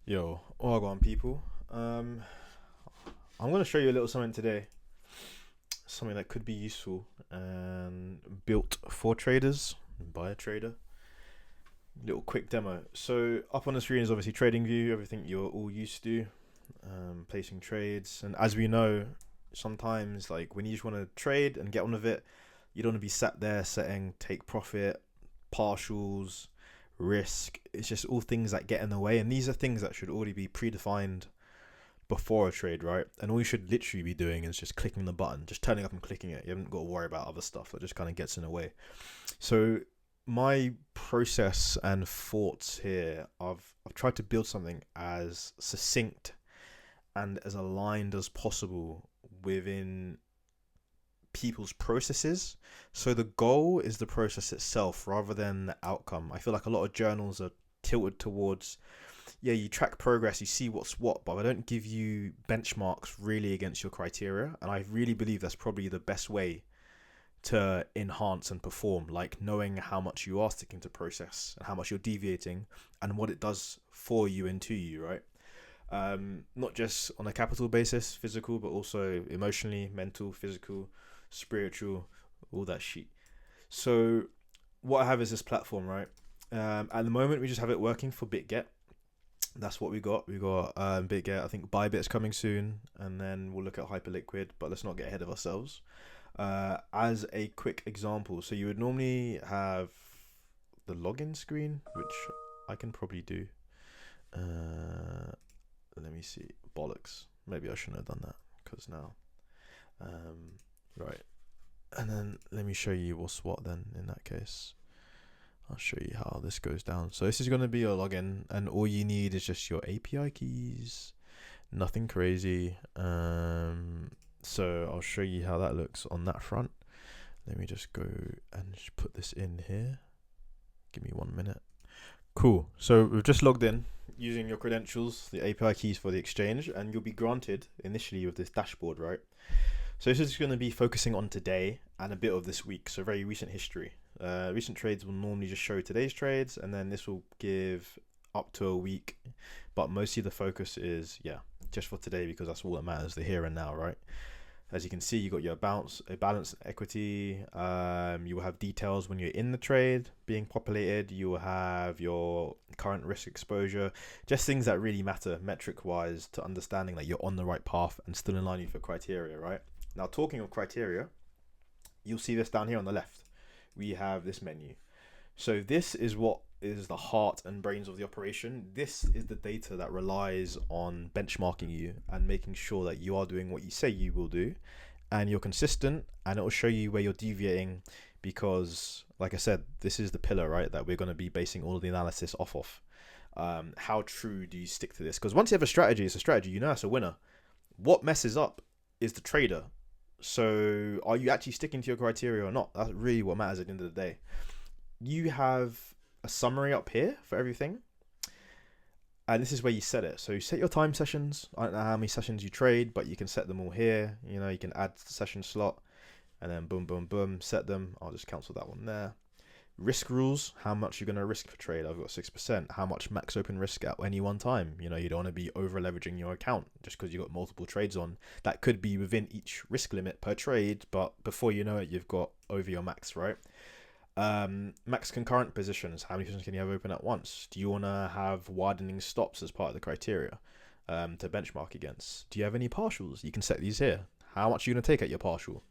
Yo, all on people. I'm gonna show you a little something today, something that could be useful and built for traders by a trader. Little quick demo. So up on the screen is obviously trading view, everything you're all used to, placing trades, and as we know, sometimes like when you just want to trade and get on with it, you don't want to be sat there setting take profit, partials, risk. It's just all things that get in the way, and these are things that should already be predefined before a trade, right? And all you should literally be doing is just clicking the button, just turning up and clicking it. You haven't got to worry about other stuff that just kind of gets in the way. So my process and thoughts here, I've tried to build something as succinct and as aligned as possible within people's processes. So the goal is the process itself rather than the outcome. I feel like a lot of journals are tilted towards, yeah, you track progress, you see what's what, but I don't give you benchmarks really against your criteria. And I really believe that's probably the best way to enhance and perform, like knowing how much you are sticking to process and how much you're deviating and what it does for you and to you, right? Not just on a capital basis, physical, but also emotionally, mental, physical, spiritual, all that shit. So what I have is this platform, right? At the moment, we just have it working for BitGet. That's what we got. We got BitGet. I think Bybit's coming soon, and then we'll look at Hyperliquid. But let's not get ahead of ourselves. As a quick example, so you would normally have the login screen, which I can probably do. Let me see. Bollocks. Maybe I shouldn't have done that because now. Right. And then let me show you what's what then in that case. I'll show you how this goes down. So this is going to be your login, and all you need is just your API keys. Nothing crazy. So I'll show you how that looks on that front. Let me just go and just put this in here. Give me 1 minute. Cool. So we've just logged in using your credentials, the API keys for the exchange, and you'll be granted initially with this dashboard, right? So this is going to be focusing on today and a bit of this week, so very recent history. Recent trades will normally just show today's trades, and then this will give up to a week, but mostly the focus is, just for today because that's all that matters, the here and now, right? As you can see, you got your balance equity. You will have details when you're in the trade being populated. You will have your current risk exposure, just things that really matter metric wise to understanding that you're on the right path and still in line with your criteria, right? Now, talking of criteria, you'll see this down here on the left. We have this menu. So this is what is the heart and brains of the operation. This is the data that relies on benchmarking you and making sure that you are doing what you say you will do and you're consistent, and it will show you where you're deviating because, like I said, this is the pillar, right, that we're going to be basing all of the analysis off of. How true do you stick to this? Because once you have a strategy, it's a strategy. You know it's a winner. What messes up is the trader. So are you actually sticking to your criteria or not? That's really what matters at the end of the day. You have a summary up here for everything, and this is where you set it. So you set your time sessions. I don't know how many sessions you trade, but you can set them all here. You know, you can add the session slot and then boom, boom, boom, set them. I'll just cancel that one there. Risk rules, how much you're going to risk per trade. I've got 6%. How much max open risk at any one time. You know, you don't want to be over leveraging your account just because you've got multiple trades on. That could be within each risk limit per trade, but before you know it, you've got over your max, right? Max concurrent positions. How many positions can you have open at once? Do you want to have widening stops as part of the criteria to benchmark against? Do you have any partials? You can set these here. How much are you going to take at your partial?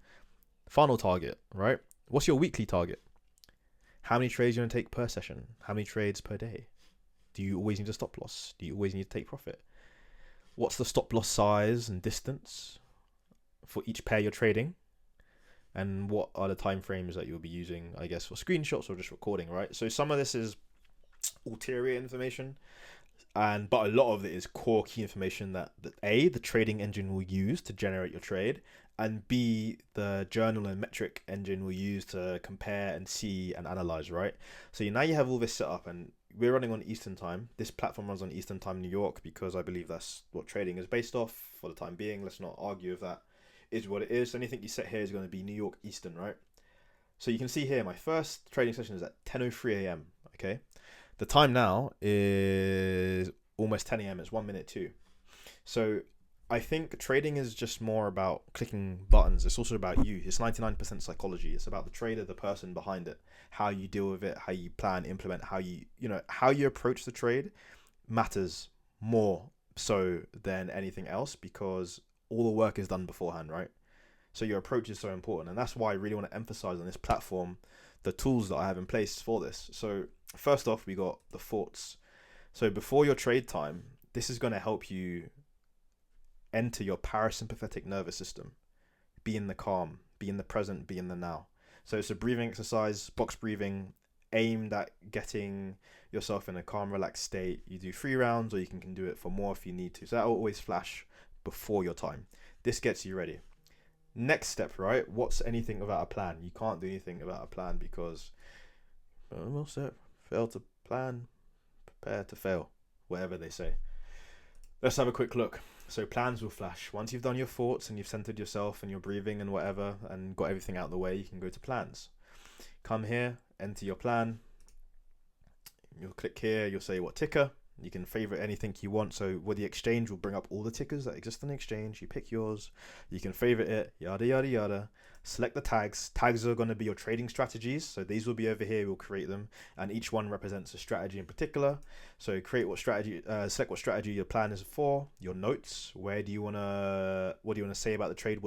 Final target, right? What's your weekly target? How many trades are you going to take per session? How many trades per day? Do you always need a stop loss? Do you always need to take profit? What's the stop loss size and distance for each pair you're trading? And what are the time frames that you'll be using, I guess, for screenshots or just recording, right? So some of this is ulterior information, but a lot of it is core key information that A, the trading engine will use to generate your trade, and B, the journal and metric engine will use to compare and see and analyze, right? So now you have all this set up, and we're running on Eastern time. This platform runs on Eastern time, New York, because I believe that's what trading is based off for the time being. Let's not argue if that is what it is. Anything you set here is going to be New York Eastern, right? So you can see here, my first trading session is at 10:03 a.m. Okay, the time now is almost almost 10 a.m. It's 1 minute too. So I think trading is just more about clicking buttons. It's also about you. It's 99% psychology. It's about the trader, the person behind it, how you deal with it, how you plan, implement, how you approach the trade matters more so than anything else, because all the work is done beforehand, right? So your approach is so important, and that's why I really want to emphasize on this platform the tools that I have in place for this. So first off, we got the thoughts. So before your trade time, this is going to help you enter your parasympathetic nervous system. Be in the calm, be in the present, be in the now. So it's a breathing exercise, box breathing, aimed at getting yourself in a calm, relaxed state. You do 3 rounds, or you can do it for more if you need to. So that will always flash before your time. This gets you ready. Next step, right? What's anything without a plan? You can't do anything without a plan, because what's that? Fail to plan, prepare to fail, whatever they say. Let's have a quick look. So plans will flash. Once you've done your thoughts and you've centered yourself and your breathing and whatever and got everything out of the way, you can go to plans. Come here, enter your plan. You'll click here, you'll say what ticker. You can favorite anything you want. So with the exchange, will bring up all the tickers that exist on the exchange. You pick yours. You can favorite it, yada, yada, yada. Select the tags. Tags are going to be your trading strategies. So these will be over here. We'll create them. And each one represents a strategy in particular. So select what strategy your plan is for. Your notes. What do you want to say about the trade? What